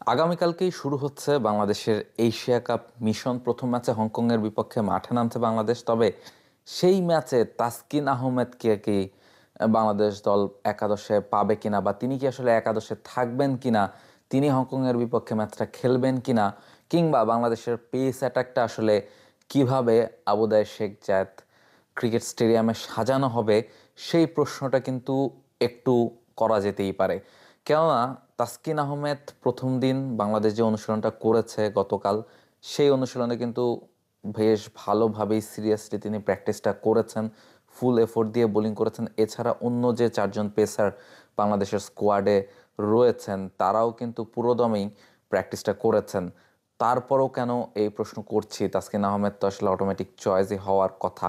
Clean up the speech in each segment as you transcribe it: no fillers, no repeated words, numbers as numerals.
আগামীকালকেই শুরু হচ্ছে বাংলাদেশের এশিয়া কাপ মিশন। প্রথম ম্যাচে হংকংয়ের বিপক্ষে মাঠে নামছে বাংলাদেশ। তবে সেই ম্যাচে তাসকিন আহমেদকে কি বাংলাদেশ দল একাদশে পাবে কিনা, বা তিনি কি আসলে একাদশে থাকবেন কিনা, তিনি হংকংয়ের বিপক্ষে ম্যাচটা খেলবেন কিনা, কিংবা বাংলাদেশের পেস অ্যাটাকটা আসলে কিভাবে আবুদায় শেখ জায়েদ ক্রিকেট স্টেডিয়ামে সাজানো হবে, সেই প্রশ্নটা কিন্তু একটু করা যেতেই পারে। কেননা তাসকিন আহমেদ প্রথম দিন বাংলাদেশ যে অনুশীলনটা করেছে গতকাল, সেই অনুশীলনে কিন্তু বেশ ভালোভাবেই সিরিয়াসলি তিনি প্র্যাকটিসটা করেছেন, ফুল এফোর্ট দিয়ে বোলিং করেছেন। এছাড়া অন্য যে চারজন পেসার বাংলাদেশের স্কোয়াডে রয়েছেন তারাও কিন্তু পুরোদমেই প্র্যাকটিসটা করেছেন। তারপরও কেন এই প্রশ্ন করছি, তাসকিন আহমেদ তো আসলে অটোমেটিক চয়েসই হওয়ার কথা।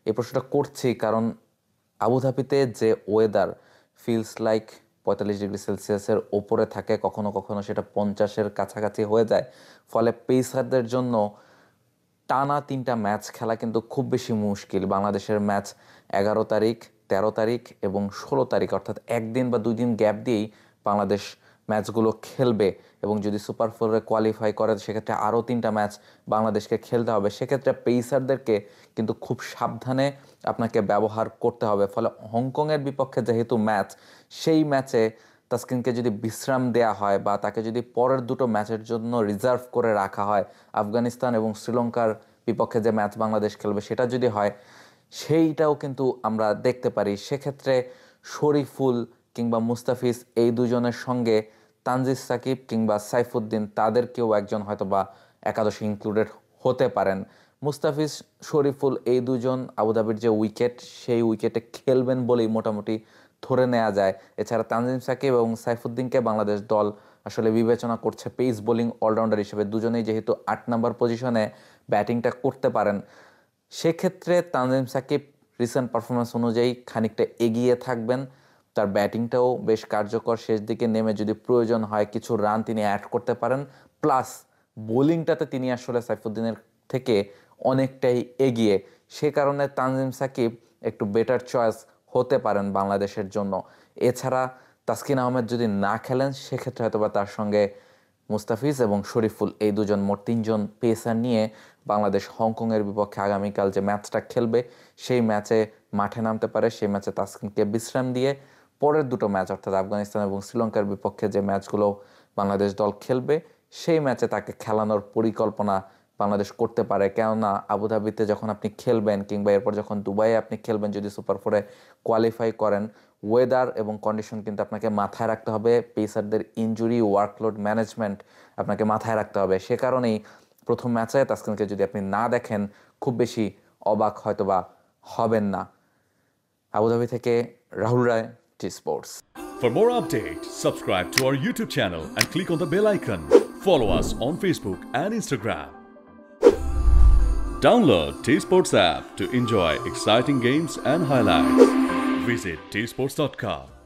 এই প্রশ্নটা করছি কারণ আবুধাবিতে যে ওয়েদার ফিলস লাইক 45 ডিগ্রি সেলসিয়াসের ওপরে থাকে, কখনো কখনো সেটা 50-এর কাছাকাছি হয়ে যায়। ফলে পেসারদের জন্য টানা 3টা ম্যাচ খেলা কিন্তু খুব বেশি মুশকিল। বাংলাদেশের ম্যাচ 11 তারিখ, 13 তারিখ এবং 16 তারিখ, অর্থাৎ একদিন বা 2 দিন গ্যাপ দিয়েই বাংলাদেশ ম্যাচগুলো খেলবে। এবং যদি সুপার ফোরে কোয়ালিফাই করে সেক্ষেত্রে আরও 3টা ম্যাচ বাংলাদেশকে খেলতে হবে। সেক্ষেত্রে পেসারদেরকে কিন্তু খুব সাবধানে আপনাকে ব্যবহার করতে হবে। ফলে হংকংয়ের বিপক্ষে যেহেতু ম্যাচ, সেই ম্যাচে তাসকিনকে যদি বিশ্রাম দেয়া হয় বা তাকে যদি পরের দুটো ম্যাচের জন্য রিজার্ভ করে রাখা হয়, আফগানিস্তান এবং শ্রীলঙ্কার বিপক্ষে যে ম্যাচ বাংলাদেশ খেলবে সেটা যদি হয়, সেইটাও কিন্তু আমরা দেখতে পারি। সেক্ষেত্রে শরীফুল কিংবা মুস্তাফিজ এই দুজনের সঙ্গে তানজিদ সাকিব কিংবা সাইফুদ্দিন তাদেরকেও একজন হয়তো বা একাদশে ইনক্লুডেড হতে পারেন। মুস্তাফিজ, শরীফুল এই দুজন আবুধাবির যে উইকেট, সেই উইকেটে খেলবেন বলেই মোটামুটি ধরে নেওয়া যায়। এছাড়া তানজিম সাকিব এবং সাইফুদ্দিনকে বাংলাদেশ দল আসলে বিবেচনা করছে পেস বোলিং অলরাউন্ডার হিসেবে। দুজনেই যেহেতু 8 নম্বর পজিশনে ব্যাটিংটা করতে পারেন, সেক্ষেত্রে তানজিম সাকিব রিসেন্ট পারফরমেন্স অনুযায়ী খানিকটা এগিয়ে থাকবেন। তার ব্যাটিংটাও বেশ কার্যকর, শেষ দিকে নেমে যদি প্রয়োজন হয় কিছু রান তিনি অ্যাড করতে পারেন। প্লাস বোলিংটাতে তিনি আসলে সাইফুদ্দিনের থেকে অনেকটাই এগিয়ে, সে কারণে তানজিম সাকিব একটু বেটার চয়েস হতে পারেন বাংলাদেশের জন্য। এছাড়া তাসকিন আহমেদ যদি না খেলেন সেক্ষেত্রে হয়তো বা তার সঙ্গে মুস্তাফিজ এবং শরীফুল এই দুজন, মোট 3জন পেসার নিয়ে বাংলাদেশ হংকংয়ের বিপক্ষে আগামীকাল যে ম্যাচটা খেলবে সেই ম্যাচে মাঠে নামতে পারে। সেই ম্যাচে তাসকিনকে বিশ্রাম দিয়ে পরের দুটো ম্যাচ অর্থাৎ আফগানিস্তান এবং শ্রীলঙ্কার বিপক্ষে যে ম্যাচগুলো বাংলাদেশ দল খেলবে সেই ম্যাচে তাকে খেলানোর পরিকল্পনা বাংলাদেশ করতে পারে। কেননা আবুধাবিতে যখন আপনি খেলবেন কিংবা এরপর যখন দুবাইয়ে আপনি খেলবেন, যদি সুপার ফোরে কোয়ালিফাই করেন, ওয়েদার এবং কন্ডিশন কিন্তু আপনাকে মাথায় রাখতে হবে। পেসারদের ইনজুরি, ওয়ার্কলোড ম্যানেজমেন্ট আপনাকে মাথায় রাখতে হবে। সে কারণেই প্রথম ম্যাচে তাসকিনকে যদি আপনি না দেখেন খুব বেশি অবাক হয়তোবা হবেন না। আবুধাবি থেকে রাহুল রায়, T Sports. For more updates, subscribe to our YouTube channel and click on the bell icon. Follow us on Facebook and Instagram. Download T Sports app to enjoy exciting games and highlights. Visit tsports.com.